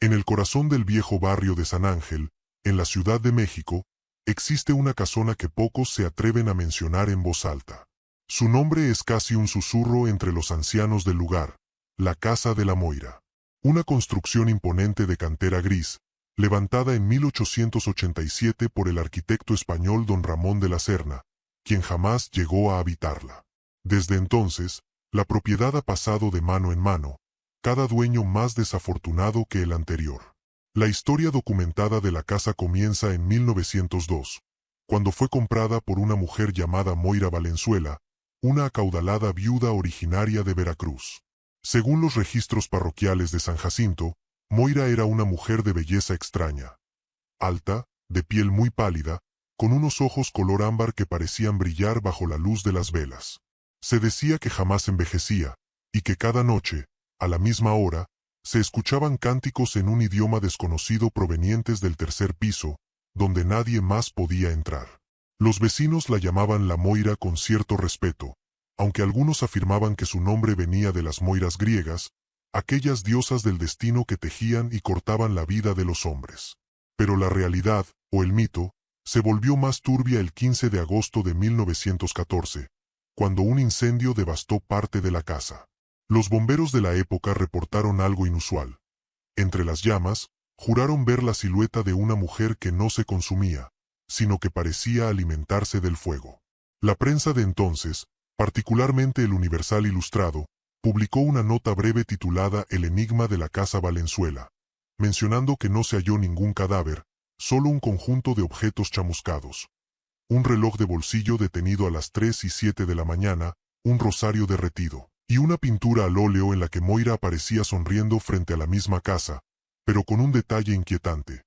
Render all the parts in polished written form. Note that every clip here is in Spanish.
En el corazón del viejo barrio de San Ángel, en la Ciudad de México, existe una casona que pocos se atreven a mencionar en voz alta. Su nombre es casi un susurro entre los ancianos del lugar, la Casa de la Moira. Una construcción imponente de cantera gris, levantada en 1887 por el arquitecto español don Ramón de la Serna, quien jamás llegó a habitarla. Desde entonces, la propiedad ha pasado de mano en mano, cada dueño más desafortunado que el anterior. La historia documentada de la casa comienza en 1902, cuando fue comprada por una mujer llamada Moira Valenzuela, una acaudalada viuda originaria de Veracruz. Según los registros parroquiales de San Jacinto, Moira era una mujer de belleza extraña. Alta, de piel muy pálida, con unos ojos color ámbar que parecían brillar bajo la luz de las velas. Se decía que jamás envejecía, y que cada noche, a la misma hora, se escuchaban cánticos en un idioma desconocido provenientes del tercer piso, donde nadie más podía entrar. Los vecinos la llamaban la Moira con cierto respeto, aunque algunos afirmaban que su nombre venía de las Moiras griegas, aquellas diosas del destino que tejían y cortaban la vida de los hombres. Pero la realidad, o el mito, se volvió más turbia el 15 de agosto de 1914, cuando un incendio devastó parte de la casa. Los bomberos de la época reportaron algo inusual. Entre las llamas, juraron ver la silueta de una mujer que no se consumía, sino que parecía alimentarse del fuego. La prensa de entonces, particularmente el Universal Ilustrado, publicó una nota breve titulada El enigma de la Casa Valenzuela, mencionando que no se halló ningún cadáver, solo un conjunto de objetos chamuscados. Un reloj de bolsillo detenido a las 3 y 7 de la mañana, un rosario derretido, y una pintura al óleo en la que Moira aparecía sonriendo frente a la misma casa, pero con un detalle inquietante.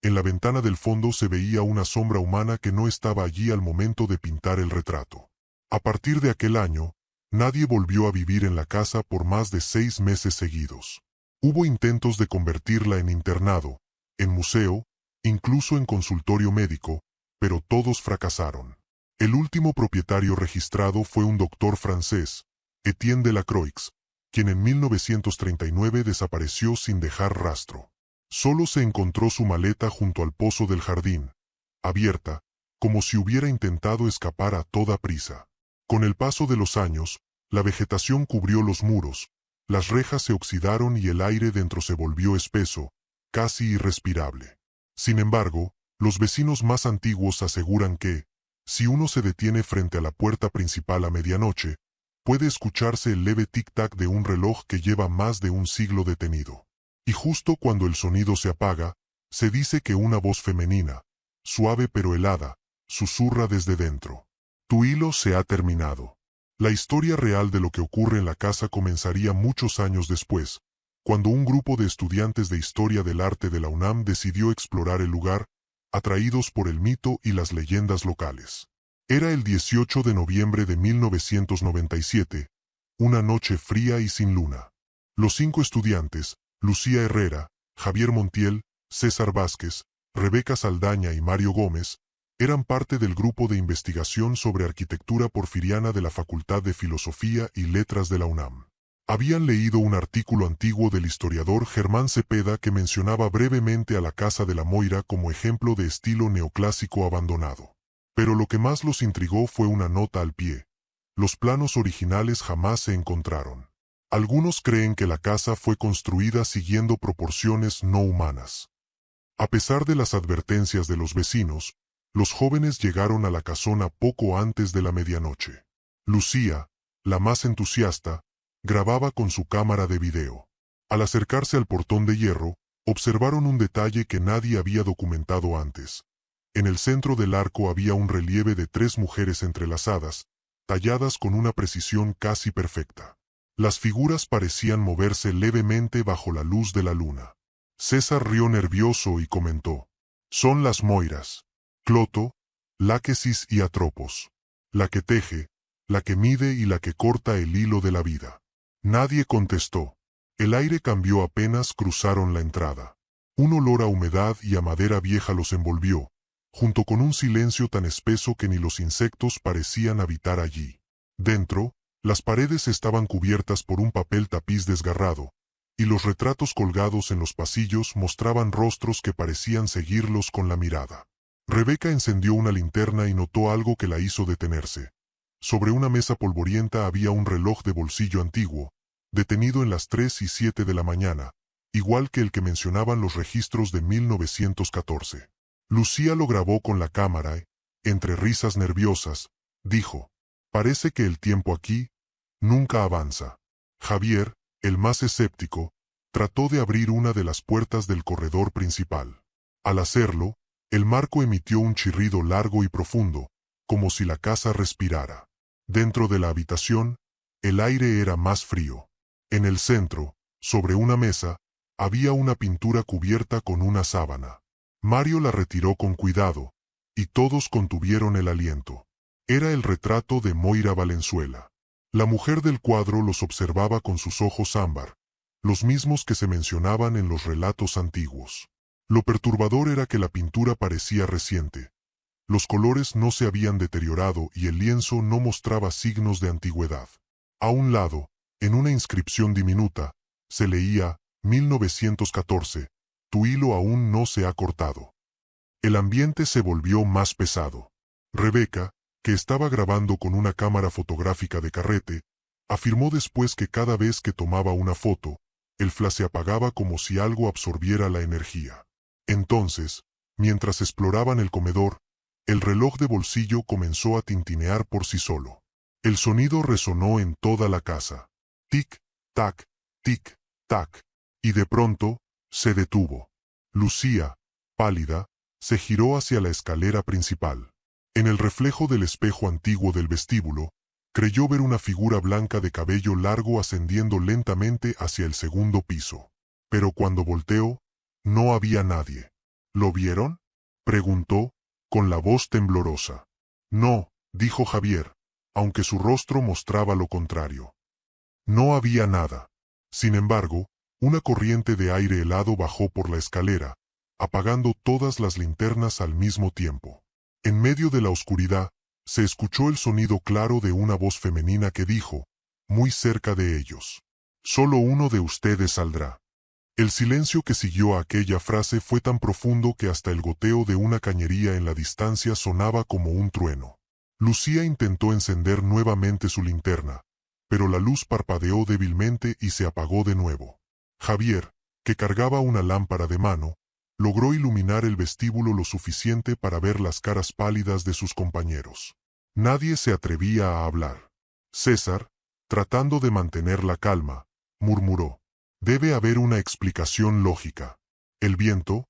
En la ventana del fondo se veía una sombra humana que no estaba allí al momento de pintar el retrato. A partir de aquel año, nadie volvió a vivir en la casa por más de 6 meses seguidos. Hubo intentos de convertirla en internado, en museo, incluso en consultorio médico, pero todos fracasaron. El último propietario registrado fue un doctor francés, Etienne Delacroix, quien en 1939 desapareció sin dejar rastro. Solo se encontró su maleta junto al pozo del jardín, abierta, como si hubiera intentado escapar a toda prisa. Con el paso de los años, la vegetación cubrió los muros, las rejas se oxidaron y el aire dentro se volvió espeso, casi irrespirable. Sin embargo, los vecinos más antiguos aseguran que, si uno se detiene frente a la puerta principal a medianoche, puede escucharse el leve tic-tac de un reloj que lleva más de un siglo detenido. Y justo cuando el sonido se apaga, se dice que una voz femenina, suave pero helada, susurra desde dentro. Tu hilo se ha terminado. La historia real de lo que ocurre en la casa comenzaría muchos años después, cuando un grupo de estudiantes de Historia del Arte de la UNAM decidió explorar el lugar, atraídos por el mito y las leyendas locales. Era el 18 de noviembre de 1997, una noche fría y sin luna. Los 5 estudiantes, Lucía Herrera, Javier Montiel, César Vázquez, Rebeca Saldaña y Mario Gómez, eran parte del grupo de investigación sobre arquitectura porfiriana de la Facultad de Filosofía y Letras de la UNAM. Habían leído un artículo antiguo del historiador Germán Cepeda que mencionaba brevemente a la Casa de la Moira como ejemplo de estilo neoclásico abandonado. Pero lo que más los intrigó fue una nota al pie. Los planos originales jamás se encontraron. Algunos creen que la casa fue construida siguiendo proporciones no humanas. A pesar de las advertencias de los vecinos, los jóvenes llegaron a la casona poco antes de la medianoche. Lucía, la más entusiasta, grababa con su cámara de video. Al acercarse al portón de hierro, observaron un detalle que nadie había documentado antes. En el centro del arco había un relieve de 3 mujeres entrelazadas, talladas con una precisión casi perfecta. Las figuras parecían moverse levemente bajo la luz de la luna. César rió nervioso y comentó: «Son las Moiras. Cloto, Láquesis y Atropos. La que teje, la que mide y la que corta el hilo de la vida». Nadie contestó. El aire cambió apenas cruzaron la entrada. Un olor a humedad y a madera vieja los envolvió, junto con un silencio tan espeso que ni los insectos parecían habitar allí. Dentro, las paredes estaban cubiertas por un papel tapiz desgarrado, y los retratos colgados en los pasillos mostraban rostros que parecían seguirlos con la mirada. Rebeca encendió una linterna y notó algo que la hizo detenerse. Sobre una mesa polvorienta había un reloj de bolsillo antiguo, detenido en las 3:07 de la mañana, igual que el que mencionaban los registros de 1914. Lucía lo grabó con la cámara y, entre risas nerviosas, dijo: «Parece que el tiempo aquí nunca avanza». Javier, el más escéptico, trató de abrir una de las puertas del corredor principal. Al hacerlo, el marco emitió un chirrido largo y profundo, como si la casa respirara. Dentro de la habitación, el aire era más frío. En el centro, sobre una mesa, había una pintura cubierta con una sábana. Mario la retiró con cuidado, y todos contuvieron el aliento. Era el retrato de Moira Valenzuela. La mujer del cuadro los observaba con sus ojos ámbar, los mismos que se mencionaban en los relatos antiguos. Lo perturbador era que la pintura parecía reciente. Los colores no se habían deteriorado y el lienzo no mostraba signos de antigüedad. A un lado, en una inscripción diminuta, se leía: 1914, tu hilo aún no se ha cortado. El ambiente se volvió más pesado. Rebeca, que estaba grabando con una cámara fotográfica de carrete, afirmó después que cada vez que tomaba una foto, el flash se apagaba como si algo absorbiera la energía. Entonces, mientras exploraban el comedor, el reloj de bolsillo comenzó a tintinear por sí solo. El sonido resonó en toda la casa. Tic, tac, tic, tac. Y de pronto, se detuvo. Lucía, pálida, se giró hacia la escalera principal. En el reflejo del espejo antiguo del vestíbulo, creyó ver una figura blanca de cabello largo ascendiendo lentamente hacia el segundo piso. Pero cuando volteó, no había nadie. ¿Lo vieron?, preguntó, con la voz temblorosa. No, dijo Javier, aunque su rostro mostraba lo contrario. No había nada. Sin embargo, una corriente de aire helado bajó por la escalera, apagando todas las linternas al mismo tiempo. En medio de la oscuridad, se escuchó el sonido claro de una voz femenina que dijo, muy cerca de ellos: «Solo uno de ustedes saldrá». El silencio que siguió a aquella frase fue tan profundo que hasta el goteo de una cañería en la distancia sonaba como un trueno. Lucía intentó encender nuevamente su linterna, pero la luz parpadeó débilmente y se apagó de nuevo. Javier, que cargaba una lámpara de mano, logró iluminar el vestíbulo lo suficiente para ver las caras pálidas de sus compañeros. Nadie se atrevía a hablar. César, tratando de mantener la calma, murmuró: «Debe haber una explicación lógica. ¿El viento?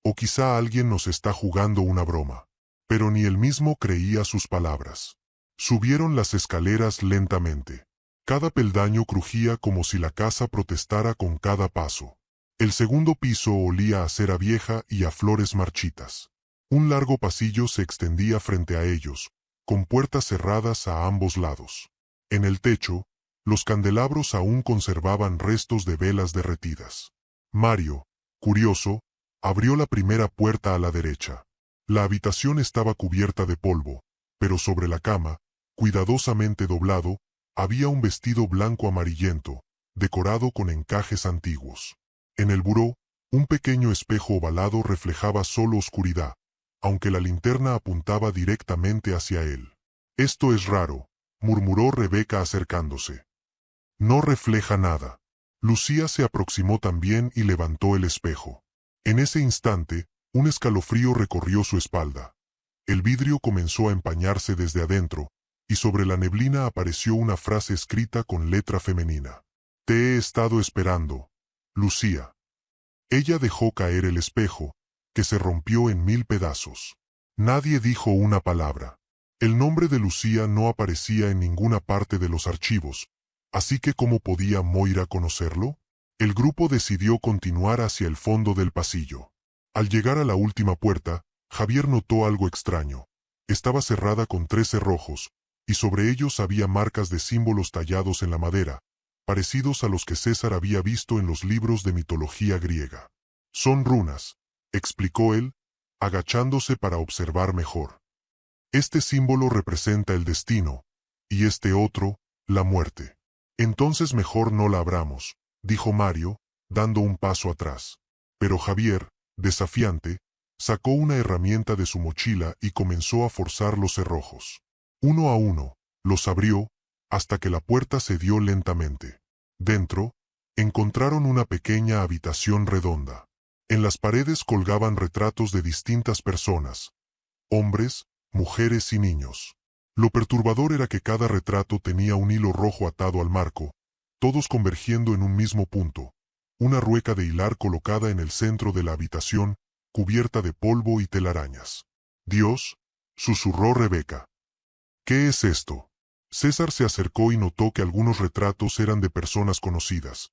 O quizá alguien nos está jugando una broma». Pero ni él mismo creía sus palabras. Subieron las escaleras lentamente. Cada peldaño crujía como si la casa protestara con cada paso. El segundo piso olía a cera vieja y a flores marchitas. Un largo pasillo se extendía frente a ellos, con puertas cerradas a ambos lados. En el techo, los candelabros aún conservaban restos de velas derretidas. Mario, curioso, abrió la primera puerta a la derecha. La habitación estaba cubierta de polvo, pero sobre la cama, cuidadosamente doblado, había un vestido blanco amarillento, decorado con encajes antiguos. En el buró, un pequeño espejo ovalado reflejaba solo oscuridad, aunque la linterna apuntaba directamente hacia él. «Esto es raro», murmuró Rebeca acercándose. «No refleja nada». Lucía se aproximó también y levantó el espejo. En ese instante, un escalofrío recorrió su espalda. El vidrio comenzó a empañarse desde adentro, y sobre la neblina apareció una frase escrita con letra femenina. «Te he estado esperando, Lucía». Ella dejó caer el espejo, que se rompió en 1000 pedazos. Nadie dijo una palabra. El nombre de Lucía no aparecía en ninguna parte de los archivos, así que ¿cómo podía Moira conocerlo? El grupo decidió continuar hacia el fondo del pasillo. Al llegar a la última puerta, Javier notó algo extraño. Estaba cerrada con 3 cerrojos, y sobre ellos había marcas de símbolos tallados en la madera, parecidos a los que César había visto en los libros de mitología griega. «Son runas», explicó él, agachándose para observar mejor. «Este símbolo representa el destino, y este otro, la muerte». «Entonces mejor no la abramos», dijo Mario, dando un paso atrás. Pero Javier, desafiante, sacó una herramienta de su mochila y comenzó a forzar los cerrojos. Uno a uno, los abrió, hasta que la puerta cedió lentamente. Dentro, encontraron una pequeña habitación redonda. En las paredes colgaban retratos de distintas personas, hombres, mujeres y niños. Lo perturbador era que cada retrato tenía un hilo rojo atado al marco, todos convergiendo en un mismo punto, una rueca de hilar colocada en el centro de la habitación, cubierta de polvo y telarañas. «Dios», susurró Rebeca. «¿Qué es esto?». César se acercó y notó que algunos retratos eran de personas conocidas,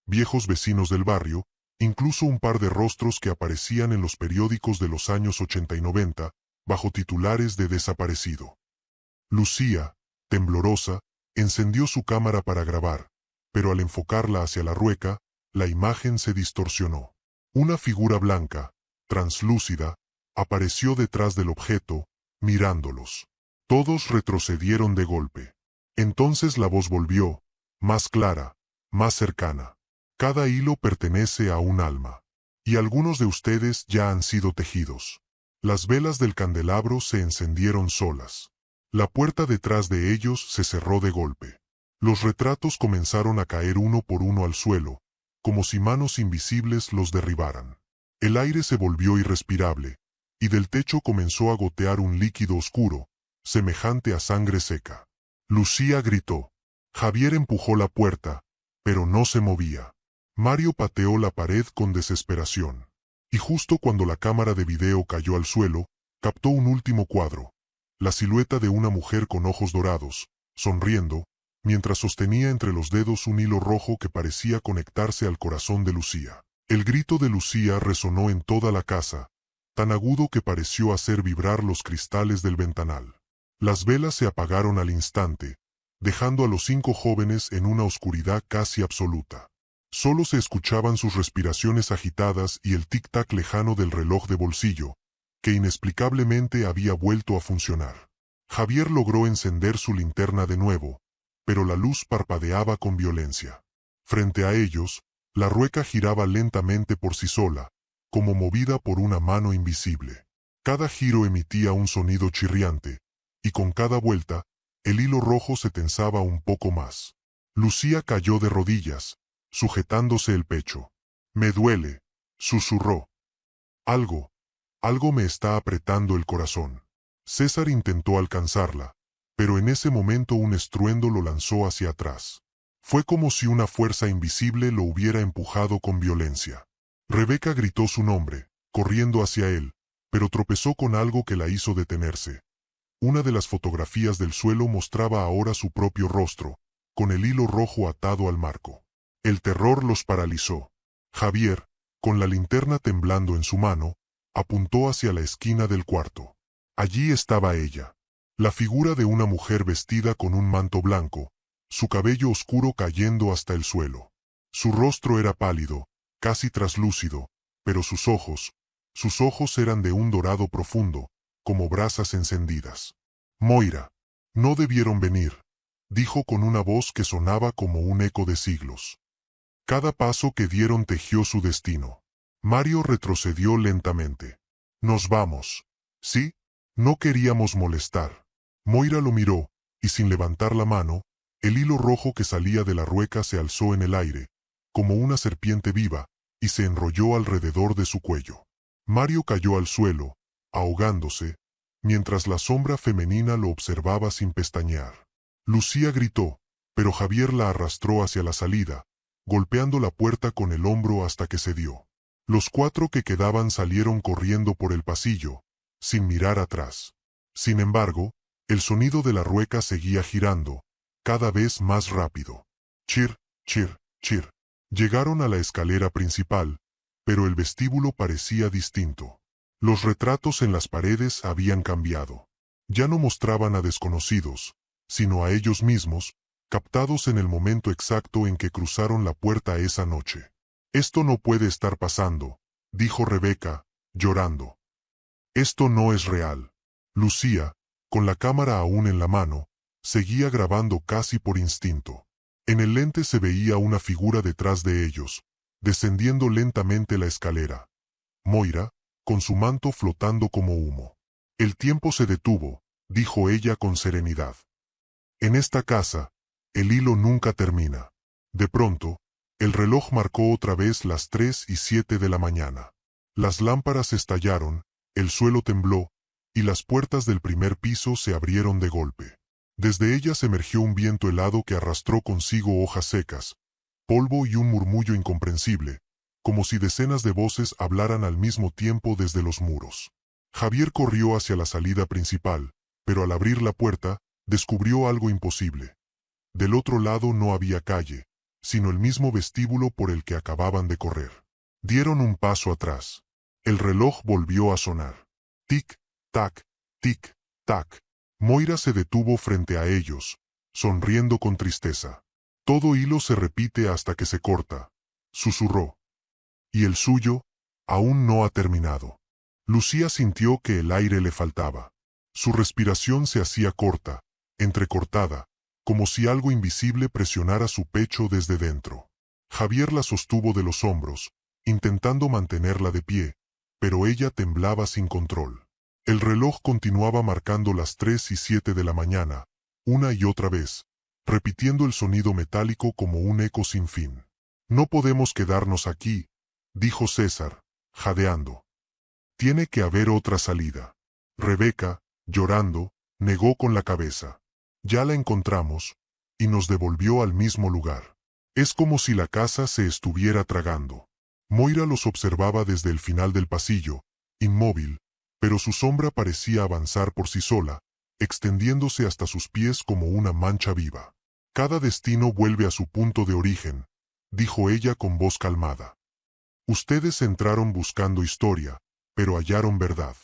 viejos vecinos del barrio, incluso un par de rostros que aparecían en los periódicos de los años 80 y 90, bajo titulares de desaparecido. Lucía, temblorosa, encendió su cámara para grabar, pero al enfocarla hacia la rueca, la imagen se distorsionó. Una figura blanca, translúcida, apareció detrás del objeto, mirándolos. Todos retrocedieron de golpe. Entonces la voz volvió, más clara, más cercana. «Cada hilo pertenece a un alma. Y algunos de ustedes ya han sido tejidos». Las velas del candelabro se encendieron solas. La puerta detrás de ellos se cerró de golpe. Los retratos comenzaron a caer uno por uno al suelo, como si manos invisibles los derribaran. El aire se volvió irrespirable, y del techo comenzó a gotear un líquido oscuro, semejante a sangre seca. Lucía gritó. Javier empujó la puerta, pero no se movía. Mario pateó la pared con desesperación. Y justo cuando la cámara de video cayó al suelo, captó un último cuadro. La silueta de una mujer con ojos dorados, sonriendo, mientras sostenía entre los dedos un hilo rojo que parecía conectarse al corazón de Lucía. El grito de Lucía resonó en toda la casa, tan agudo que pareció hacer vibrar los cristales del ventanal. Las velas se apagaron al instante, dejando a los 5 jóvenes en una oscuridad casi absoluta. Solo se escuchaban sus respiraciones agitadas y el tic-tac lejano del reloj de bolsillo, que inexplicablemente había vuelto a funcionar. Javier logró encender su linterna de nuevo, pero la luz parpadeaba con violencia. Frente a ellos, la rueca giraba lentamente por sí sola, como movida por una mano invisible. Cada giro emitía un sonido chirriante, y con cada vuelta, el hilo rojo se tensaba un poco más. Lucía cayó de rodillas, sujetándose el pecho. «Me duele», susurró. Algo me está apretando el corazón». César intentó alcanzarla, pero en ese momento un estruendo lo lanzó hacia atrás. Fue como si una fuerza invisible lo hubiera empujado con violencia. Rebeca gritó su nombre, corriendo hacia él, pero tropezó con algo que la hizo detenerse. Una de las fotografías del suelo mostraba ahora su propio rostro, con el hilo rojo atado al marco. El terror los paralizó. Javier, con la linterna temblando en su mano, apuntó hacia la esquina del cuarto. Allí estaba ella, la figura de una mujer vestida con un manto blanco, su cabello oscuro cayendo hasta el suelo. Su rostro era pálido, casi traslúcido, pero sus ojos eran de un dorado profundo, como brasas encendidas. «Moira, no debieron venir», dijo con una voz que sonaba como un eco de siglos. Cada paso que dieron tejió su destino. Mario retrocedió lentamente. «Nos vamos». «Sí, no queríamos molestar». Moira lo miró, y sin levantar la mano, el hilo rojo que salía de la rueca se alzó en el aire, como una serpiente viva, y se enrolló alrededor de su cuello. Mario cayó al suelo, ahogándose, mientras la sombra femenina lo observaba sin pestañear. Lucía gritó, pero Javier la arrastró hacia la salida, golpeando la puerta con el hombro hasta que cedió. Los 4 que quedaban salieron corriendo por el pasillo, sin mirar atrás. Sin embargo, el sonido de la rueca seguía girando, cada vez más rápido. Chir, chir, chir. Llegaron a la escalera principal, pero el vestíbulo parecía distinto. Los retratos en las paredes habían cambiado. Ya no mostraban a desconocidos, sino a ellos mismos, captados en el momento exacto en que cruzaron la puerta esa noche. «Esto no puede estar pasando», dijo Rebeca, llorando. «Esto no es real». Lucía, con la cámara aún en la mano, seguía grabando casi por instinto. En el lente se veía una figura detrás de ellos, descendiendo lentamente la escalera. Moira, con su manto flotando como humo. El tiempo se detuvo, dijo ella con serenidad. En esta casa, el hilo nunca termina. De pronto, el reloj marcó otra vez las 3:07 de la mañana. Las lámparas estallaron, el suelo tembló, y las puertas del primer piso se abrieron de golpe. Desde ellas emergió un viento helado que arrastró consigo hojas secas, polvo y un murmullo incomprensible, como si decenas de voces hablaran al mismo tiempo desde los muros. Javier corrió hacia la salida principal, pero al abrir la puerta, descubrió algo imposible. Del otro lado no había calle, sino el mismo vestíbulo por el que acababan de correr. Dieron un paso atrás. El reloj volvió a sonar. Tic, tac, tic, tac. Moira se detuvo frente a ellos, sonriendo con tristeza. Todo hilo se repite hasta que se corta, susurró. Y el suyo, aún no ha terminado. Lucía sintió que el aire le faltaba. Su respiración se hacía corta, entrecortada, como si algo invisible presionara su pecho desde dentro. Javier la sostuvo de los hombros, intentando mantenerla de pie, pero ella temblaba sin control. El reloj continuaba marcando las 3:07 de la mañana, una y otra vez, repitiendo el sonido metálico como un eco sin fin. No podemos quedarnos aquí, dijo César, jadeando. Tiene que haber otra salida. Rebeca, llorando, negó con la cabeza. Ya la encontramos, y nos devolvió al mismo lugar. Es como si la casa se estuviera tragando. Moira los observaba desde el final del pasillo, inmóvil, pero su sombra parecía avanzar por sí sola, extendiéndose hasta sus pies como una mancha viva. Cada destino vuelve a su punto de origen, dijo ella con voz calmada. Ustedes entraron buscando historia, pero hallaron verdad.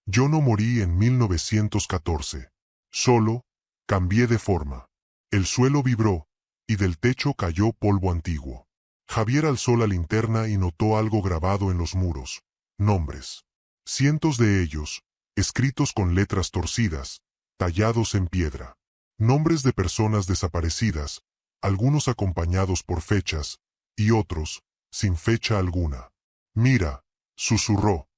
Yo no morí en 1914. Solo, cambié de forma. El suelo vibró, y del techo cayó polvo antiguo. Javier alzó la linterna y notó algo grabado en los muros. Nombres. Cientos de ellos, escritos con letras torcidas, tallados en piedra. Nombres de personas desaparecidas, algunos acompañados por fechas, y otros, sin fecha alguna. Mira, susurró.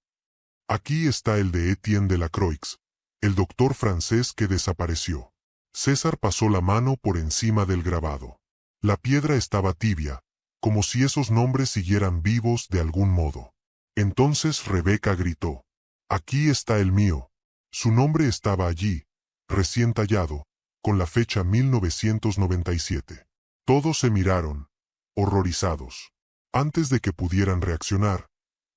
Aquí está el de Etienne Delacroix, el doctor francés que desapareció. César pasó la mano por encima del grabado. La piedra estaba tibia, como si esos nombres siguieran vivos de algún modo. Entonces Rebeca gritó. Aquí está el mío. Su nombre estaba allí, recién tallado, con la fecha 1997. Todos se miraron, horrorizados. Antes de que pudieran reaccionar,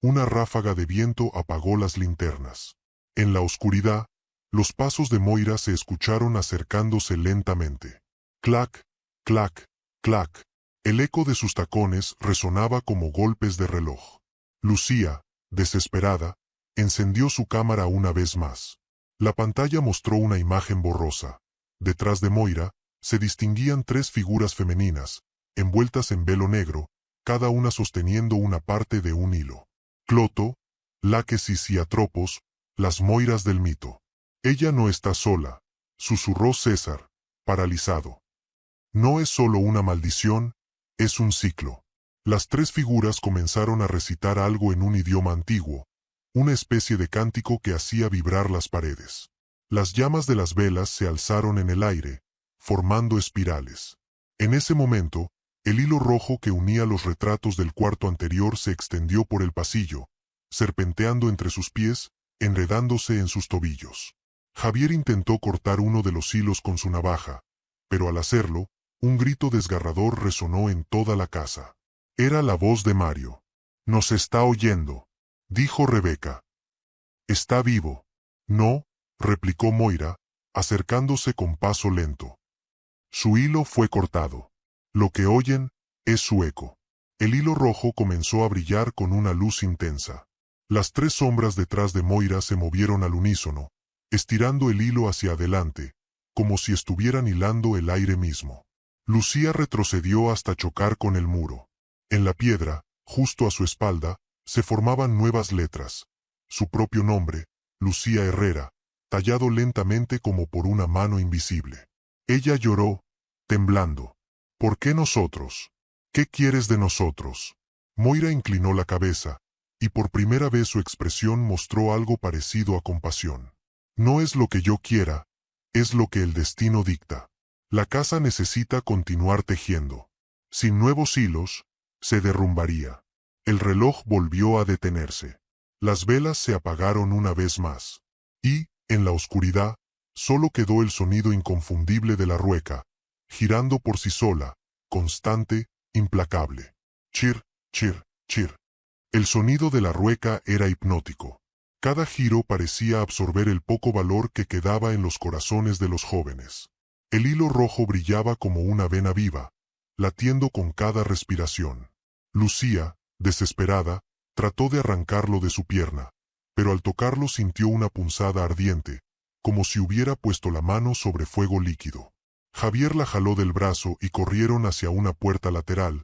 una ráfaga de viento apagó las linternas. En la oscuridad, los pasos de Moira se escucharon acercándose lentamente. Clac, clac, clac. El eco de sus tacones resonaba como golpes de reloj. Lucía, desesperada, encendió su cámara una vez más. La pantalla mostró una imagen borrosa. Detrás de Moira, se distinguían 3 figuras femeninas, envueltas en velo negro, cada una sosteniendo una parte de un hilo. Cloto, Láquesis y Atropos, las Moiras del mito. Ella no está sola, susurró César, paralizado. No es solo una maldición, es un ciclo. Las 3 figuras comenzaron a recitar algo en un idioma antiguo, una especie de cántico que hacía vibrar las paredes. Las llamas de las velas se alzaron en el aire, formando espirales. En ese momento, el hilo rojo que unía los retratos del cuarto anterior se extendió por el pasillo, serpenteando entre sus pies, enredándose en sus tobillos. Javier intentó cortar uno de los hilos con su navaja, pero al hacerlo, un grito desgarrador resonó en toda la casa. Era la voz de Mario. «Nos está oyendo», dijo Rebeca. «Está vivo». «No», replicó Moira, acercándose con paso lento. Su hilo fue cortado. Lo que oyen es su eco. El hilo rojo comenzó a brillar con una luz intensa. Las 3 sombras detrás de Moira se movieron al unísono, estirando el hilo hacia adelante, como si estuvieran hilando el aire mismo. Lucía retrocedió hasta chocar con el muro. En la piedra, justo a su espalda, se formaban nuevas letras. Su propio nombre, Lucía Herrera, tallado lentamente como por una mano invisible. Ella lloró, temblando. «¿Por qué nosotros? ¿Qué quieres de nosotros?» Moira inclinó la cabeza, y por primera vez su expresión mostró algo parecido a compasión. No es lo que yo quiera, es lo que el destino dicta. La casa necesita continuar tejiendo. Sin nuevos hilos, se derrumbaría. El reloj volvió a detenerse. Las velas se apagaron una vez más. Y, en la oscuridad, solo quedó el sonido inconfundible de la rueca, girando por sí sola, constante, implacable. Chir, chir, chir. El sonido de la rueca era hipnótico. Cada giro parecía absorber el poco valor que quedaba en los corazones de los jóvenes. El hilo rojo brillaba como una vena viva, latiendo con cada respiración. Lucía, desesperada, trató de arrancarlo de su pierna, pero al tocarlo sintió una punzada ardiente, como si hubiera puesto la mano sobre fuego líquido. Javier la jaló del brazo y corrieron hacia una puerta lateral,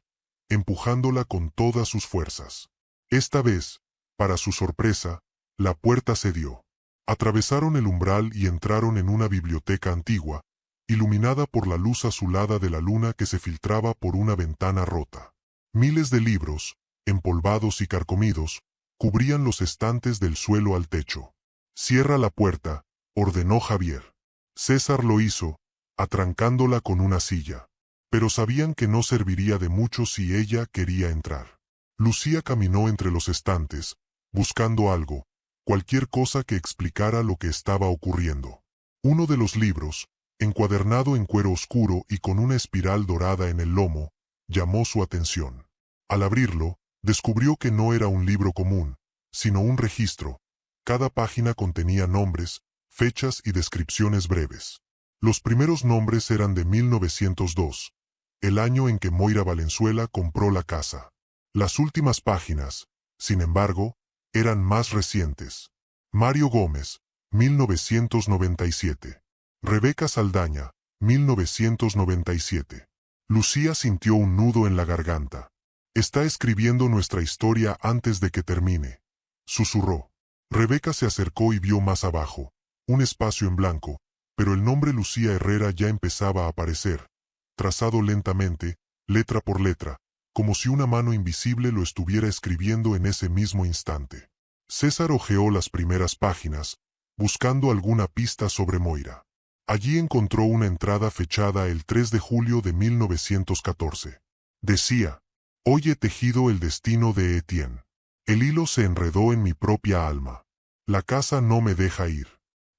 empujándola con todas sus fuerzas. Esta vez, para su sorpresa, la puerta cedió. Atravesaron el umbral y entraron en una biblioteca antigua, iluminada por la luz azulada de la luna que se filtraba por una ventana rota. Miles de libros, empolvados y carcomidos, cubrían los estantes del suelo al techo. «Cierra la puerta», ordenó Javier. César lo hizo, atrancándola con una silla. Pero sabían que no serviría de mucho si ella quería entrar. Lucía caminó entre los estantes, buscando algo, cualquier cosa que explicara lo que estaba ocurriendo. Uno de los libros, encuadernado en cuero oscuro y con una espiral dorada en el lomo, llamó su atención. Al abrirlo, descubrió que no era un libro común, sino un registro. Cada página contenía nombres, fechas y descripciones breves. Los primeros nombres eran de 1902, el año en que Moira Valenzuela compró la casa. Las últimas páginas, sin embargo, eran más recientes. Mario Gómez, 1997. Rebeca Saldaña, 1997. Lucía sintió un nudo en la garganta. «Está escribiendo nuestra historia antes de que termine», susurró. Rebeca se acercó y vio más abajo, un espacio en blanco, pero el nombre Lucía Herrera ya empezaba a aparecer, trazado lentamente, letra por letra, como si una mano invisible lo estuviera escribiendo en ese mismo instante. César hojeó las primeras páginas, buscando alguna pista sobre Moira. Allí encontró una entrada fechada el 3 de julio de 1914. Decía: «Hoy he tejido el destino de Etienne. El hilo se enredó en mi propia alma. La casa no me deja ir.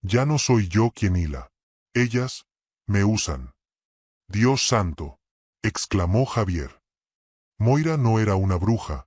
Ya no soy yo quien hila. Ellas me usan». «Dios santo», exclamó Javier. Moira no era una bruja,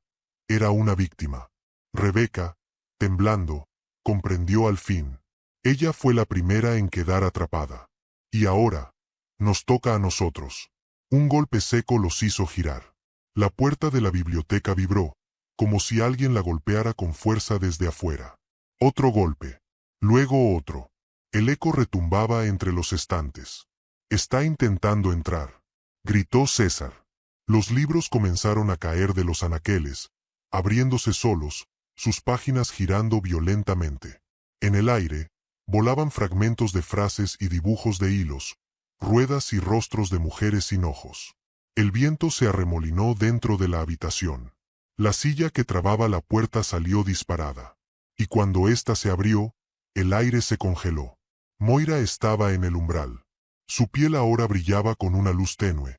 era una víctima. Rebeca, temblando, comprendió al fin. Ella fue la primera en quedar atrapada. Y ahora, nos toca a nosotros. Un golpe seco los hizo girar. La puerta de la biblioteca vibró, como si alguien la golpeara con fuerza desde afuera. Otro golpe. Luego otro. El eco retumbaba entre los estantes. «Está intentando entrar», gritó César. Los libros comenzaron a caer de los anaqueles, abriéndose solos, sus páginas girando violentamente. En el aire, volaban fragmentos de frases y dibujos de hilos, ruedas y rostros de mujeres sin ojos. El viento se arremolinó dentro de la habitación. La silla que trababa la puerta salió disparada. Y cuando ésta se abrió, el aire se congeló. Moira estaba en el umbral. Su piel ahora brillaba con una luz tenue,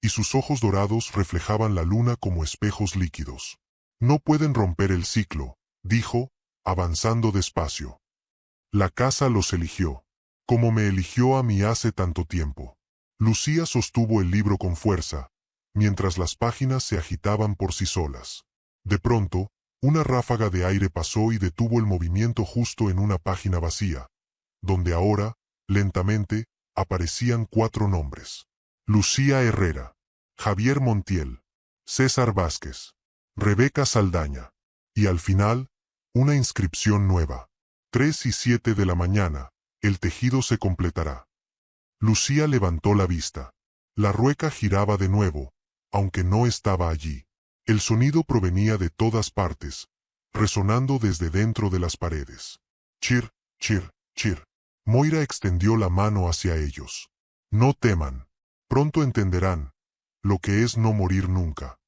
y sus ojos dorados reflejaban la luna como espejos líquidos. «No pueden romper el ciclo», dijo, avanzando despacio. «La casa los eligió, como me eligió a mí hace tanto tiempo». Lucía sostuvo el libro con fuerza, mientras las páginas se agitaban por sí solas. De pronto, una ráfaga de aire pasó y detuvo el movimiento justo en una página vacía, donde ahora, lentamente, aparecían 4 nombres. Lucía Herrera, Javier Montiel, César Vázquez, Rebeca Saldaña. Y al final, una inscripción nueva. 3 y 7 de la mañana, el tejido se completará. Lucía levantó la vista. La rueca giraba de nuevo, aunque no estaba allí. El sonido provenía de todas partes, resonando desde dentro de las paredes. Chir, chir, chir. Moira extendió la mano hacia ellos. «No teman. Pronto entenderán lo que es no morir nunca».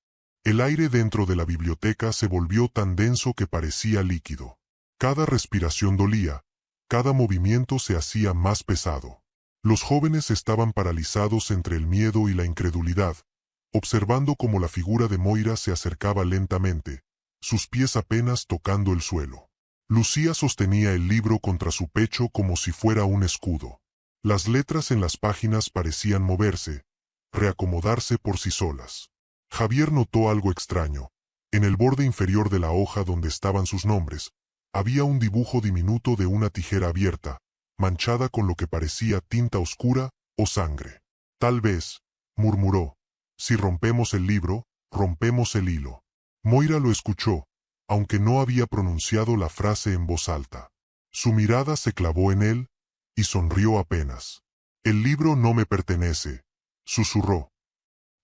El aire dentro de la biblioteca se volvió tan denso que parecía líquido. Cada respiración dolía, cada movimiento se hacía más pesado. Los jóvenes estaban paralizados entre el miedo y la incredulidad, observando cómo la figura de Moira se acercaba lentamente, sus pies apenas tocando el suelo. Lucía sostenía el libro contra su pecho como si fuera un escudo. Las letras en las páginas parecían moverse, reacomodarse por sí solas. Javier notó algo extraño. En el borde inferior de la hoja donde estaban sus nombres, había un dibujo diminuto de una tijera abierta, manchada con lo que parecía tinta oscura o sangre. Tal vez, murmuró, si rompemos el libro, rompemos el hilo. Moira lo escuchó, aunque no había pronunciado la frase en voz alta. Su mirada se clavó en él, y sonrió apenas. El libro no me pertenece, susurró.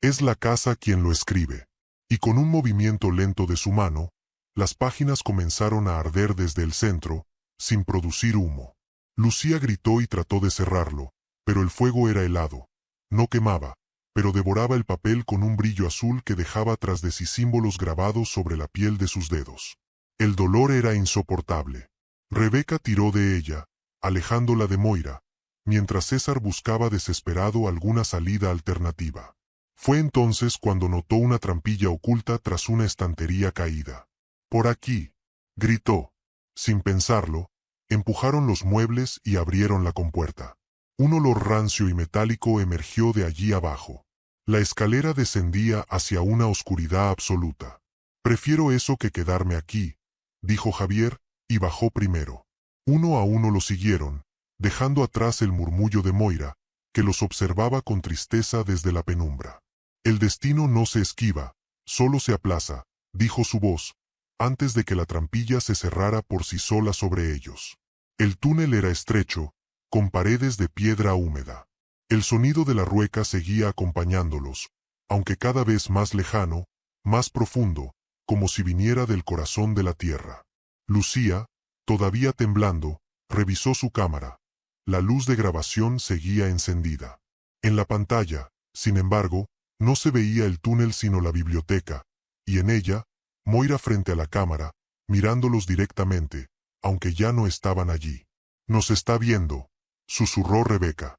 Es la casa quien lo escribe. Y con un movimiento lento de su mano, las páginas comenzaron a arder desde el centro, sin producir humo. Lucía gritó y trató de cerrarlo, pero el fuego era helado. No quemaba, pero devoraba el papel con un brillo azul que dejaba tras de sí símbolos grabados sobre la piel de sus dedos. El dolor era insoportable. Rebeca tiró de ella, alejándola de Moira, mientras César buscaba desesperado alguna salida alternativa. Fue entonces cuando notó una trampilla oculta tras una estantería caída. «Por aquí», gritó. Sin pensarlo, empujaron los muebles y abrieron la compuerta. Un olor rancio y metálico emergió de allí abajo. La escalera descendía hacia una oscuridad absoluta. «Prefiero eso que quedarme aquí», dijo Javier, y bajó primero. Uno a uno lo siguieron, dejando atrás el murmullo de Moira, que los observaba con tristeza desde la penumbra. «El destino no se esquiva, solo se aplaza», dijo su voz, antes de que la trampilla se cerrara por sí sola sobre ellos. El túnel era estrecho, con paredes de piedra húmeda. El sonido de la rueca seguía acompañándolos, aunque cada vez más lejano, más profundo, como si viniera del corazón de la tierra. Lucía, todavía temblando, revisó su cámara. La luz de grabación seguía encendida. En la pantalla, sin embargo, no se veía el túnel sino la biblioteca, y en ella, Moira frente a la cámara, mirándolos directamente, aunque ya no estaban allí. «Nos está viendo», susurró Rebeca.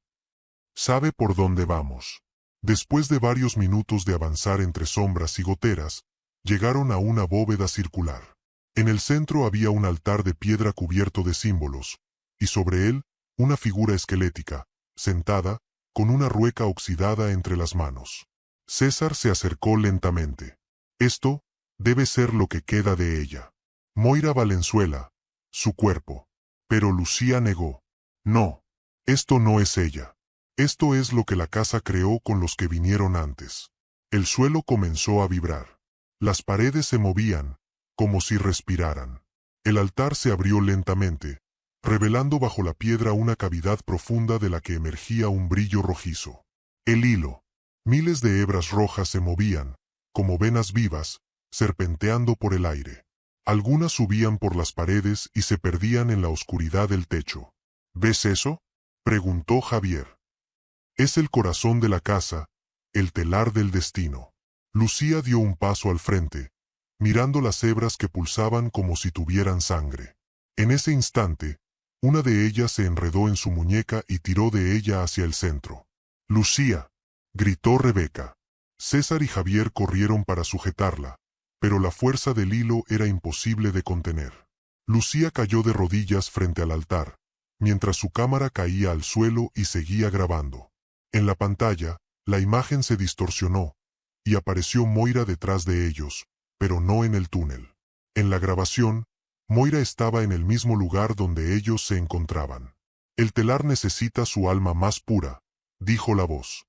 «Sabe por dónde vamos». Después de varios minutos de avanzar entre sombras y goteras, llegaron a una bóveda circular. En el centro había un altar de piedra cubierto de símbolos, y sobre él, una figura esquelética, sentada, con una rueca oxidada entre las manos. César se acercó lentamente. «Esto debe ser lo que queda de ella. Moira Valenzuela, su cuerpo». Pero Lucía negó. «No, esto no es ella. Esto es lo que la casa creó con los que vinieron antes». El suelo comenzó a vibrar. Las paredes se movían, como si respiraran. El altar se abrió lentamente, revelando bajo la piedra una cavidad profunda de la que emergía un brillo rojizo. El hilo. Miles de hebras rojas se movían, como venas vivas, serpenteando por el aire. Algunas subían por las paredes y se perdían en la oscuridad del techo. «¿Ves eso?», preguntó Javier. «Es el corazón de la casa, el telar del destino». Lucía dio un paso al frente, mirando las hebras que pulsaban como si tuvieran sangre. En ese instante, una de ellas se enredó en su muñeca y tiró de ella hacia el centro. «Lucía», gritó Rebeca. César y Javier corrieron para sujetarla, pero la fuerza del hilo era imposible de contener. Lucía cayó de rodillas frente al altar, mientras su cámara caía al suelo y seguía grabando. En la pantalla, la imagen se distorsionó, y apareció Moira detrás de ellos, pero no en el túnel. En la grabación, Moira estaba en el mismo lugar donde ellos se encontraban. «El telar necesita su alma más pura», dijo la voz.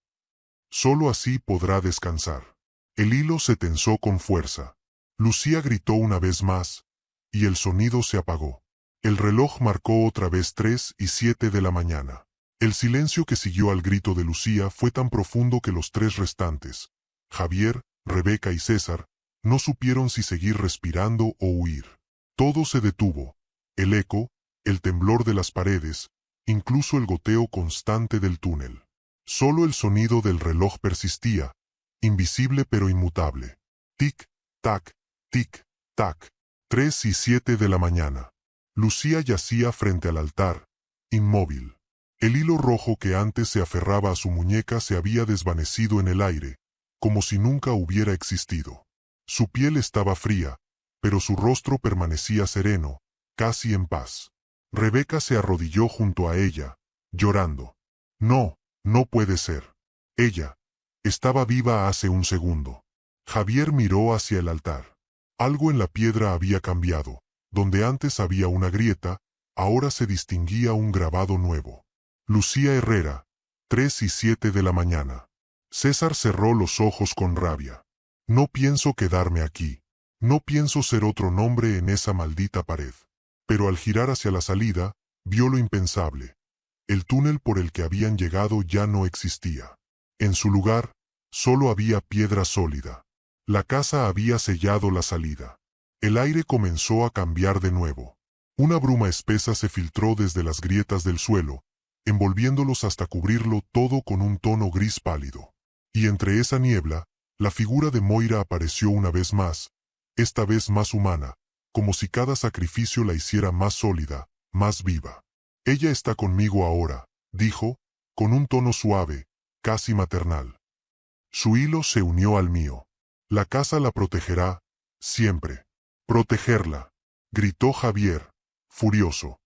«Solo así podrá descansar». El hilo se tensó con fuerza. Lucía gritó una vez más, y el sonido se apagó. El reloj marcó otra vez 3:07 de la mañana. El silencio que siguió al grito de Lucía fue tan profundo que los tres restantes, Javier, Rebeca y César, no supieron si seguir respirando o huir. Todo se detuvo. El eco, el temblor de las paredes, incluso el goteo constante del túnel. Solo el sonido del reloj persistía, invisible pero inmutable. Tic, tac, tic, tac. 3:07 de la mañana. Lucía yacía frente al altar, inmóvil. El hilo rojo que antes se aferraba a su muñeca se había desvanecido en el aire, como si nunca hubiera existido. Su piel estaba fría, pero su rostro permanecía sereno, casi en paz. Rebeca se arrodilló junto a ella, llorando. No, no puede ser. Ella estaba viva hace un segundo. Javier miró hacia el altar. Algo en la piedra había cambiado. Donde antes había una grieta, ahora se distinguía un grabado nuevo. Lucía Herrera, 3:07 de la mañana. César cerró los ojos con rabia. No pienso quedarme aquí. No pienso ser otro nombre en esa maldita pared. Pero al girar hacia la salida, vio lo impensable. El túnel por el que habían llegado ya no existía. En su lugar, solo había piedra sólida. La casa había sellado la salida. El aire comenzó a cambiar de nuevo. Una bruma espesa se filtró desde las grietas del suelo, envolviéndolos hasta cubrirlo todo con un tono gris pálido. Y entre esa niebla, la figura de Moira apareció una vez más, esta vez más humana, como si cada sacrificio la hiciera más sólida, más viva. Ella está conmigo ahora, dijo, con un tono suave, casi maternal. Su hilo se unió al mío. La casa la protegerá, siempre. Protegerla, gritó Javier, furioso.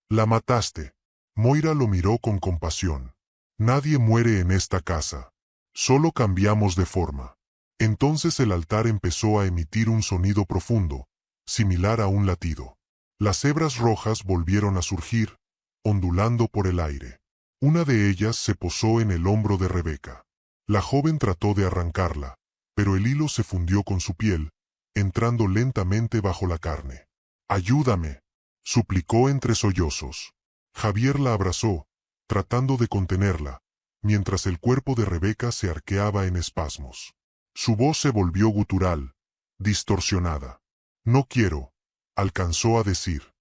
La mataste. Moira lo miró con compasión. Nadie muere en esta casa. Solo cambiamos de forma. Entonces el altar empezó a emitir un sonido profundo, similar a un latido. Las hebras rojas volvieron a surgir, ondulando por el aire. Una de ellas se posó en el hombro de Rebeca. La joven trató de arrancarla, pero el hilo se fundió con su piel, entrando lentamente bajo la carne. «Ayúdame», suplicó entre sollozos. Javier la abrazó, tratando de contenerla, mientras el cuerpo de Rebeca se arqueaba en espasmos. Su voz se volvió gutural, distorsionada. «No quiero», alcanzó a decir.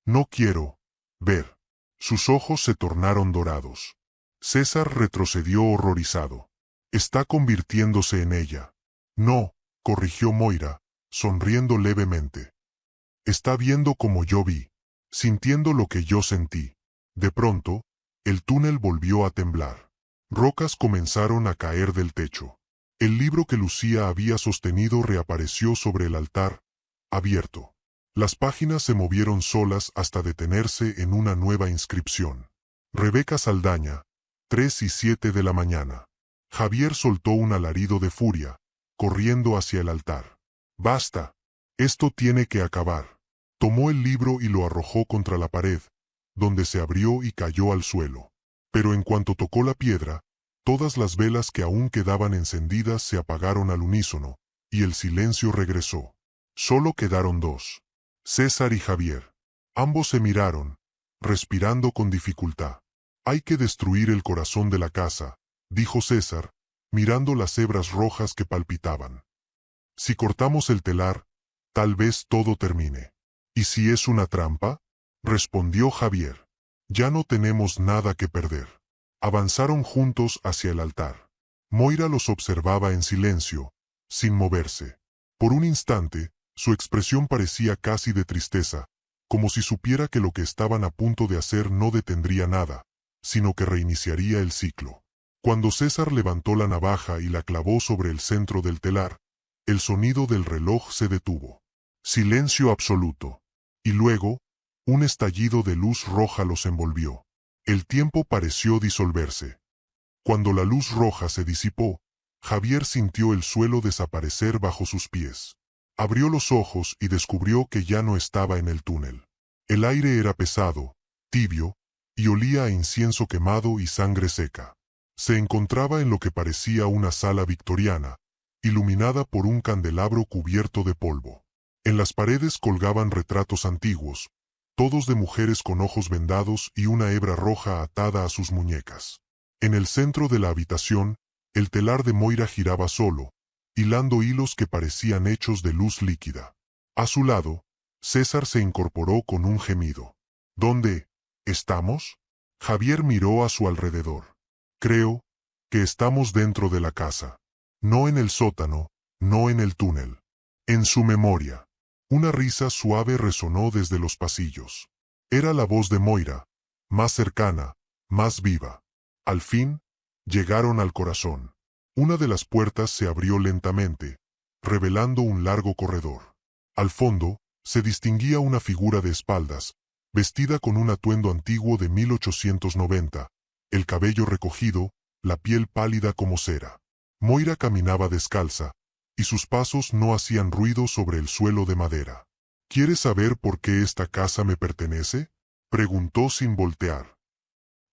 «No quiero ver». Sus ojos se tornaron dorados. César retrocedió horrorizado. «Está convirtiéndose en ella». «No», corrigió Moira, sonriendo levemente. «Está viendo como yo vi, sintiendo lo que yo sentí». De pronto, el túnel volvió a temblar. Rocas comenzaron a caer del techo. El libro que Lucía había sostenido reapareció sobre el altar, abierto. Las páginas se movieron solas hasta detenerse en una nueva inscripción. Rebeca Saldaña, 3:07 de la mañana. Javier soltó un alarido de furia, corriendo hacia el altar. «Basta. Esto tiene que acabar». Tomó el libro y lo arrojó contra la pared, donde se abrió y cayó al suelo. Pero en cuanto tocó la piedra, todas las velas que aún quedaban encendidas se apagaron al unísono, y el silencio regresó. Solo quedaron dos. César y Javier. Ambos se miraron, respirando con dificultad. «Hay que destruir el corazón de la casa», dijo César, mirando las hebras rojas que palpitaban. «Si cortamos el telar, tal vez todo termine». «¿Y si es una trampa?», respondió Javier. «Ya no tenemos nada que perder». Avanzaron juntos hacia el altar. Moira los observaba en silencio, sin moverse. Por un instante, su expresión parecía casi de tristeza, como si supiera que lo que estaban a punto de hacer no detendría nada, sino que reiniciaría el ciclo. Cuando César levantó la navaja y la clavó sobre el centro del telar, el sonido del reloj se detuvo. Silencio absoluto. Y luego, un estallido de luz roja los envolvió. El tiempo pareció disolverse. Cuando la luz roja se disipó, Javier sintió el suelo desaparecer bajo sus pies. Abrió los ojos y descubrió que ya no estaba en el túnel. El aire era pesado, tibio, y olía a incienso quemado y sangre seca. Se encontraba en lo que parecía una sala victoriana, iluminada por un candelabro cubierto de polvo. En las paredes colgaban retratos antiguos, todos de mujeres con ojos vendados y una hebra roja atada a sus muñecas. En el centro de la habitación, el telar de Moira giraba solo, hilando hilos que parecían hechos de luz líquida. A su lado, César se incorporó con un gemido. «¿Dónde estamos?». Javier miró a su alrededor. «Creo que estamos dentro de la casa. No en el sótano, no en el túnel. En su memoria. Una risa suave resonó desde los pasillos. Era la voz de Moira, más cercana, más viva. Al fin, llegaron al corazón. Una de las puertas se abrió lentamente, revelando un largo corredor. Al fondo, se distinguía una figura de espaldas, vestida con un atuendo antiguo de 1890, el cabello recogido, la piel pálida como cera. Moira caminaba descalza, y sus pasos no hacían ruido sobre el suelo de madera. ¿Quieres saber por qué esta casa me pertenece?, preguntó sin voltear.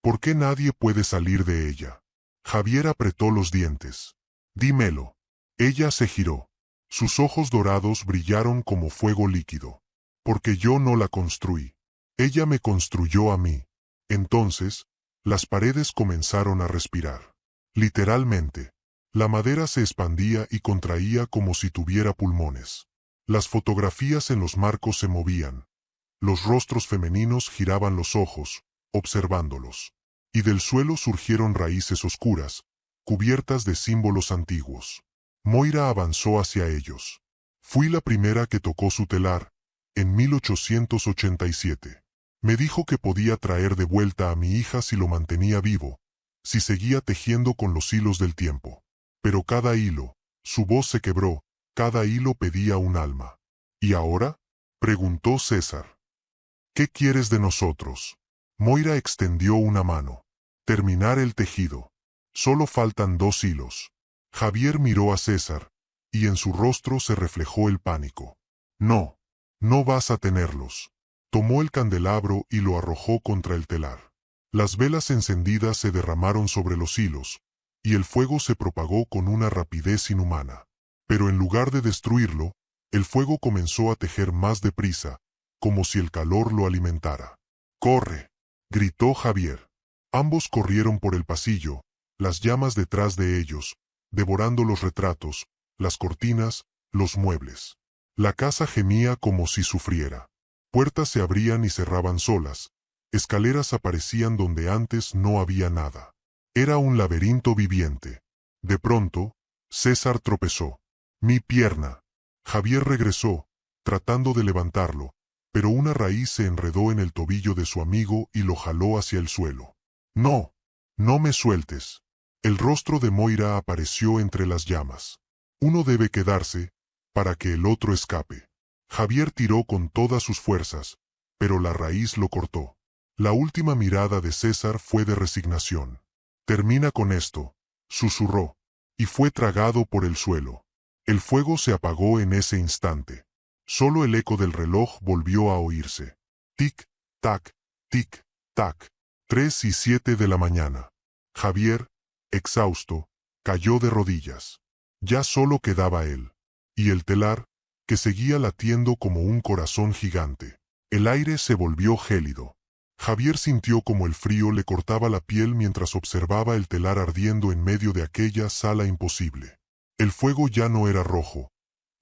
¿Por qué nadie puede salir de ella? Javier apretó los dientes. Dímelo. Ella se giró. Sus ojos dorados brillaron como fuego líquido. Porque yo no la construí. Ella me construyó a mí. Entonces, las paredes comenzaron a respirar. Literalmente. La madera se expandía y contraía como si tuviera pulmones. Las fotografías en los marcos se movían. Los rostros femeninos giraban los ojos, observándolos. Y del suelo surgieron raíces oscuras, cubiertas de símbolos antiguos. Moira avanzó hacia ellos. Fui la primera que tocó su telar, en 1887. Me dijo que podía traer de vuelta a mi hija si lo mantenía vivo, si seguía tejiendo con los hilos del tiempo. Pero cada hilo, su voz se quebró, cada hilo pedía un alma. ¿Y ahora?, preguntó César. ¿Qué quieres de nosotros? Moira extendió una mano. Terminar el tejido. Solo faltan 2 hilos. Javier miró a César, y en su rostro se reflejó el pánico. No, no vas a tenerlos. Tomó el candelabro y lo arrojó contra el telar. Las velas encendidas se derramaron sobre los hilos, y el fuego se propagó con una rapidez inhumana. Pero en lugar de destruirlo, el fuego comenzó a tejer más deprisa, como si el calor lo alimentara. ¡Corre!, gritó Javier. Ambos corrieron por el pasillo, las llamas detrás de ellos, devorando los retratos, las cortinas, los muebles. La casa gemía como si sufriera. Puertas se abrían y cerraban solas, escaleras aparecían donde antes no había nada. Era un laberinto viviente. De pronto, César tropezó. Mi pierna. Javier regresó, tratando de levantarlo, pero una raíz se enredó en el tobillo de su amigo y lo jaló hacia el suelo. No, no me sueltes. El rostro de Moira apareció entre las llamas. Uno debe quedarse, para que el otro escape. Javier tiró con todas sus fuerzas, pero la raíz lo cortó. La última mirada de César fue de resignación. Termina con esto, susurró, y fue tragado por el suelo. El fuego se apagó en ese instante. Solo el eco del reloj volvió a oírse. Tic, tac, tic, tac. 3 y 7 de la mañana. Javier, exhausto, cayó de rodillas. Ya solo quedaba él. Y el telar, que seguía latiendo como un corazón gigante. El aire se volvió gélido. Javier sintió como el frío le cortaba la piel mientras observaba el telar ardiendo en medio de aquella sala imposible. El fuego ya no era rojo.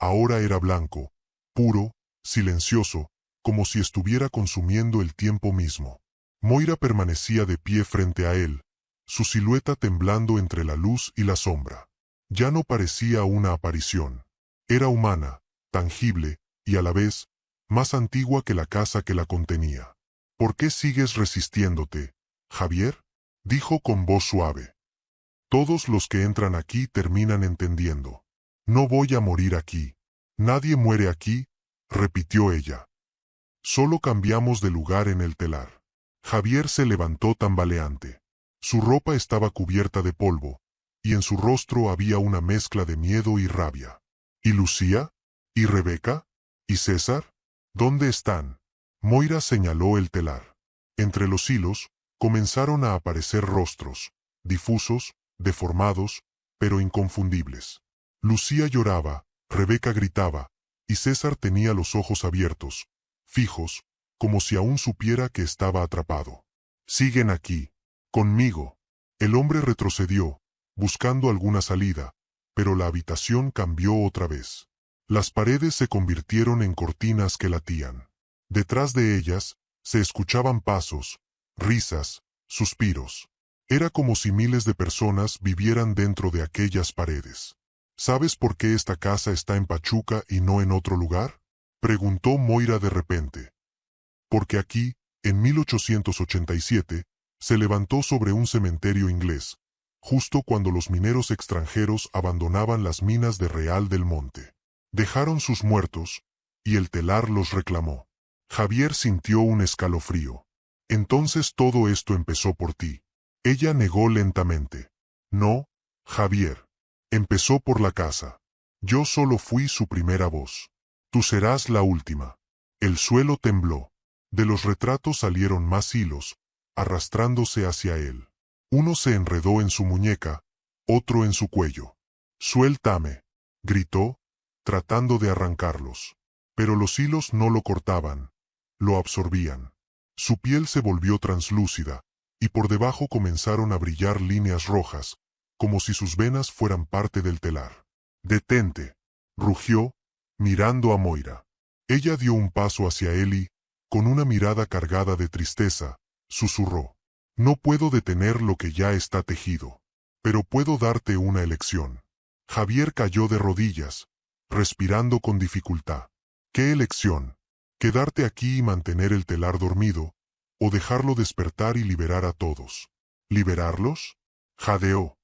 Ahora era blanco, puro, silencioso, como si estuviera consumiendo el tiempo mismo. Moira permanecía de pie frente a él, su silueta temblando entre la luz y la sombra. Ya no parecía una aparición. Era humana, tangible, y a la vez, más antigua que la casa que la contenía. ¿Por qué sigues resistiéndote, Javier?, dijo con voz suave. Todos los que entran aquí terminan entendiendo. No voy a morir aquí. Nadie muere aquí, repitió ella. Solo cambiamos de lugar en el telar. Javier se levantó tambaleante. Su ropa estaba cubierta de polvo, y en su rostro había una mezcla de miedo y rabia. ¿Y Lucía? ¿Y Rebeca? ¿Y César? ¿Dónde están? Moira señaló el telar. Entre los hilos, comenzaron a aparecer rostros, difusos, deformados, pero inconfundibles. Lucía lloraba, Rebeca gritaba, y César tenía los ojos abiertos, fijos, como si aún supiera que estaba atrapado. Siguen aquí, conmigo. El hombre retrocedió, buscando alguna salida, pero la habitación cambió otra vez. Las paredes se convirtieron en cortinas que latían. Detrás de ellas, se escuchaban pasos, risas, suspiros. Era como si miles de personas vivieran dentro de aquellas paredes. ¿Sabes por qué esta casa está en Pachuca y no en otro lugar? Preguntó Moira de repente. Porque aquí, en 1887, se levantó sobre un cementerio inglés, justo cuando los mineros extranjeros abandonaban las minas de Real del Monte. Dejaron sus muertos, y el telar los reclamó. Javier sintió un escalofrío. Entonces todo esto empezó por ti. Ella negó lentamente. No, Javier. Empezó por la casa. Yo solo fui su primera voz. Tú serás la última. El suelo tembló. De los retratos salieron más hilos, arrastrándose hacia él. Uno se enredó en su muñeca, otro en su cuello. «Suéltame», gritó, tratando de arrancarlos. Pero los hilos no lo cortaban, lo absorbían. Su piel se volvió translúcida, y por debajo comenzaron a brillar líneas rojas, como si sus venas fueran parte del telar. «Detente», rugió, mirando a Moira. Ella dio un paso hacia él y, con una mirada cargada de tristeza, susurró. «No puedo detener lo que ya está tejido, pero puedo darte una elección». Javier cayó de rodillas, respirando con dificultad. ¿Qué elección? ¿Quedarte aquí y mantener el telar dormido, o dejarlo despertar y liberar a todos? ¿Liberarlos?, jadeó.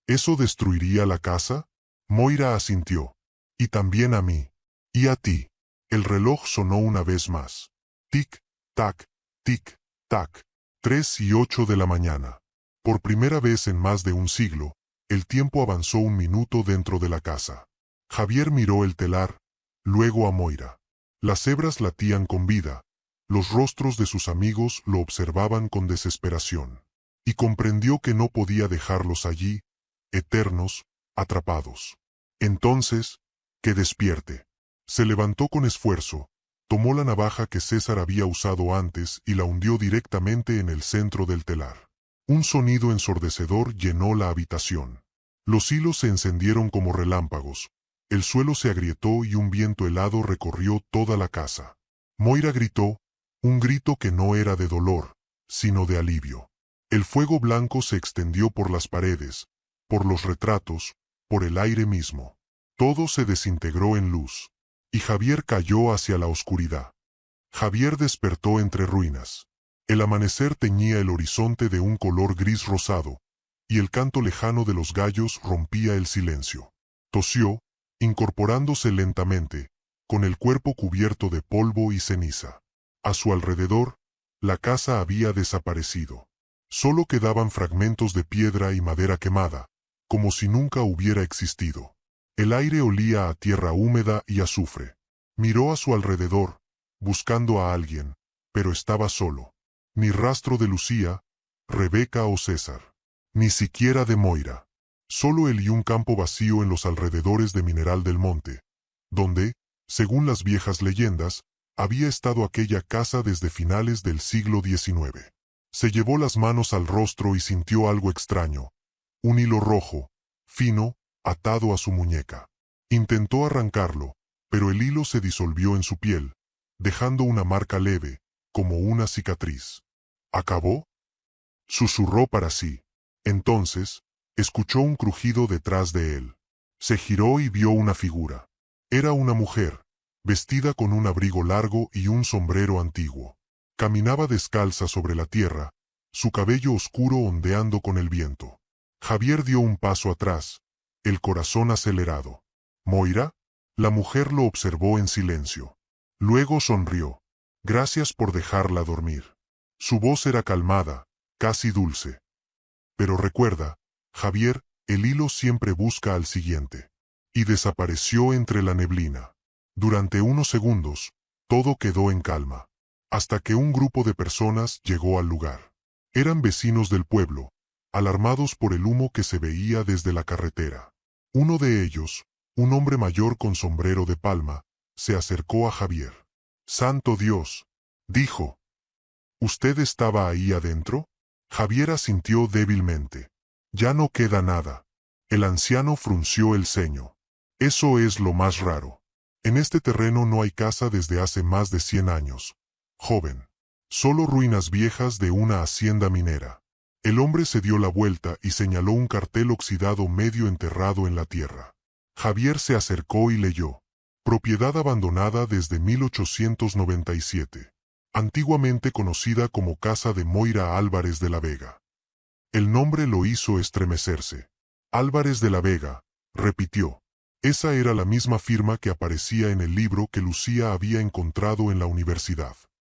¿Eso destruiría la casa? Moira asintió. Y también a mí. Y a ti. El reloj sonó una vez más. Tic, tac, tic, tac. 3:08 de la mañana. Por primera vez en más de un siglo, el tiempo avanzó un minuto dentro de la casa. Javier miró el telar, luego a Moira. Las hebras latían con vida, los rostros de sus amigos lo observaban con desesperación. Y comprendió que no podía dejarlos allí, eternos, atrapados. Entonces, que despierte. Se levantó con esfuerzo, tomó la navaja que César había usado antes y la hundió directamente en el centro del telar. Un sonido ensordecedor llenó la habitación. Los hilos se encendieron como relámpagos, el suelo se agrietó y un viento helado recorrió toda la casa. Moira gritó, un grito que no era de dolor, sino de alivio. El fuego blanco se extendió por las paredes, por los retratos, por el aire mismo. Todo se desintegró en luz. Y Javier cayó hacia la oscuridad. Javier despertó entre ruinas. El amanecer teñía el horizonte de un color gris rosado, y el canto lejano de los gallos rompía el silencio. Tosió, incorporándose lentamente, con el cuerpo cubierto de polvo y ceniza. A su alrededor, la casa había desaparecido. Solo quedaban fragmentos de piedra y madera quemada, como si nunca hubiera existido. El aire olía a tierra húmeda y azufre. Miró a su alrededor, buscando a alguien, pero estaba solo. Ni rastro de Lucía, Rebeca o César. Ni siquiera de Moira. Solo él y un campo vacío en los alrededores de Mineral del Monte, donde, según las viejas leyendas, había estado aquella casa desde finales del siglo XIX. Se llevó las manos al rostro y sintió algo extraño. Un hilo rojo, fino, atado a su muñeca. Intentó arrancarlo, pero el hilo se disolvió en su piel, dejando una marca leve, como una cicatriz. ¿Acabó?, susurró para sí. Entonces, escuchó un crujido detrás de él. Se giró y vio una figura. Era una mujer, vestida con un abrigo largo y un sombrero antiguo. Caminaba descalza sobre la tierra, su cabello oscuro ondeando con el viento. Javier dio un paso atrás, el corazón acelerado. ¿Moira? La mujer lo observó en silencio. Luego sonrió. Gracias por dejarla dormir. Su voz era calmada, casi dulce. Pero recuerda, Javier, el hilo siempre busca al siguiente. Y desapareció entre la neblina. Durante unos segundos, todo quedó en calma. Hasta que un grupo de personas llegó al lugar. Eran vecinos del pueblo, alarmados por el humo que se veía desde la carretera. Uno de ellos, un hombre mayor con sombrero de palma, se acercó a Javier. «¡Santo Dios!», dijo. «¿Usted estaba ahí adentro?». Javier asintió débilmente. «Ya no queda nada». El anciano frunció el ceño. «Eso es lo más raro. En este terreno no hay casa desde hace más de 100 años. Joven. Solo ruinas viejas de una hacienda minera». El hombre se dio la vuelta y señaló un cartel oxidado medio enterrado en la tierra. Javier se acercó y leyó. Propiedad abandonada desde 1897. Antiguamente conocida como Casa de Moira Álvarez de la Vega. El nombre lo hizo estremecerse. Álvarez de la Vega, repitió. Esa era la misma firma que aparecía en el libro que Lucía había encontrado en la universidad.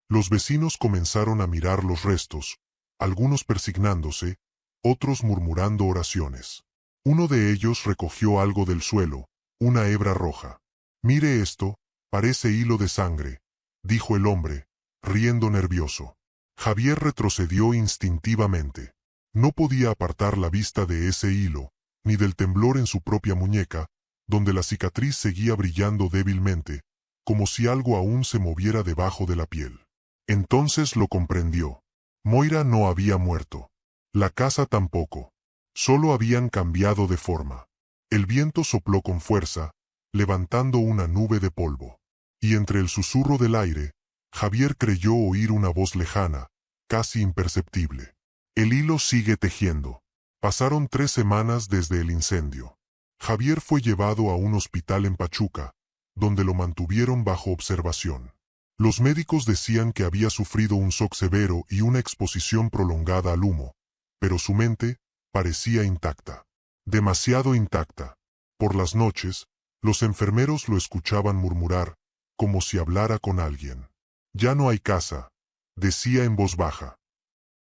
Los vecinos comenzaron a mirar los restos, algunos persignándose, otros murmurando oraciones. Uno de ellos recogió algo del suelo, una hebra roja. «Mire esto, parece hilo de sangre», dijo el hombre, riendo nervioso. Javier retrocedió instintivamente. No podía apartar la vista de ese hilo, ni del temblor en su propia muñeca, donde la cicatriz seguía brillando débilmente, como si algo aún se moviera debajo de la piel. Entonces lo comprendió. Moira no había muerto. La casa tampoco. Solo habían cambiado de forma. El viento sopló con fuerza, levantando una nube de polvo. Y entre el susurro del aire, Javier creyó oír una voz lejana, casi imperceptible. El hilo sigue tejiendo. Pasaron 3 semanas desde el incendio. Javier fue llevado a un hospital en Pachuca, donde lo mantuvieron bajo observación. Los médicos decían que había sufrido un shock severo y una exposición prolongada al humo, pero su mente parecía intacta. Demasiado intacta. Por las noches, los enfermeros lo escuchaban murmurar, como si hablara con alguien. «Ya no hay casa», decía en voz baja.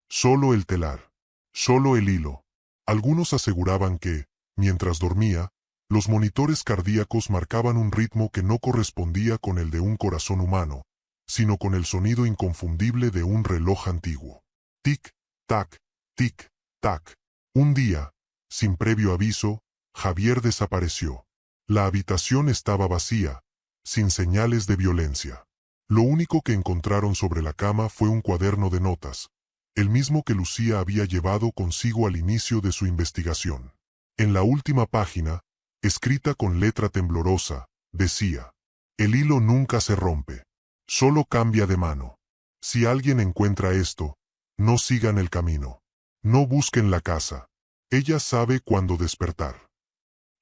«Solo el telar. Solo el hilo». Algunos aseguraban que, mientras dormía, los monitores cardíacos marcaban un ritmo que no correspondía con el de un corazón humano, sino con el sonido inconfundible de un reloj antiguo. Tic, tac, tic, tac. Un día, sin previo aviso, Javier desapareció. La habitación estaba vacía, sin señales de violencia. Lo único que encontraron sobre la cama fue un cuaderno de notas, el mismo que Lucía había llevado consigo al inicio de su investigación. En la última página, escrita con letra temblorosa, decía: «El hilo nunca se rompe, solo cambia de mano. Si alguien encuentra esto, no sigan el camino. No busquen la casa. Ella sabe cuándo despertar».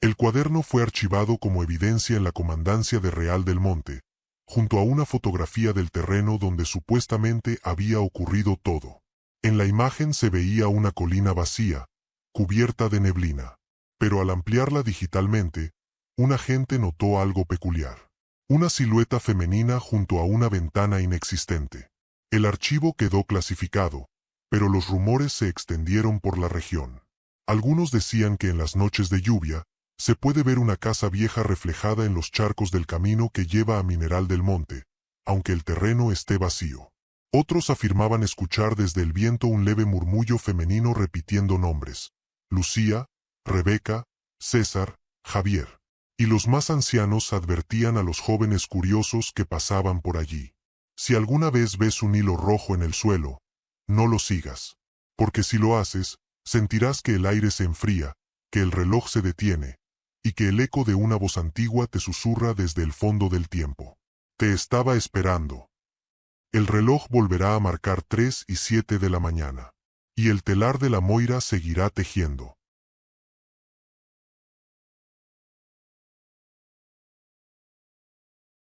El cuaderno fue archivado como evidencia en la comandancia de Real del Monte, junto a una fotografía del terreno donde supuestamente había ocurrido todo. En la imagen se veía una colina vacía, cubierta de neblina. Pero al ampliarla digitalmente, un agente notó algo peculiar. Una silueta femenina junto a una ventana inexistente. El archivo quedó clasificado, pero los rumores se extendieron por la región. Algunos decían que en las noches de lluvia, se puede ver una casa vieja reflejada en los charcos del camino que lleva a Mineral del Monte, aunque el terreno esté vacío. Otros afirmaban escuchar desde el viento un leve murmullo femenino repitiendo nombres: Lucía, Rebeca, César, Javier. Y los más ancianos advertían a los jóvenes curiosos que pasaban por allí: si alguna vez ves un hilo rojo en el suelo, no lo sigas. Porque si lo haces, sentirás que el aire se enfría, que el reloj se detiene, y que el eco de una voz antigua te susurra desde el fondo del tiempo: «Te estaba esperando». El reloj volverá a marcar 3:07 de la mañana. Y el telar de la Moira seguirá tejiendo.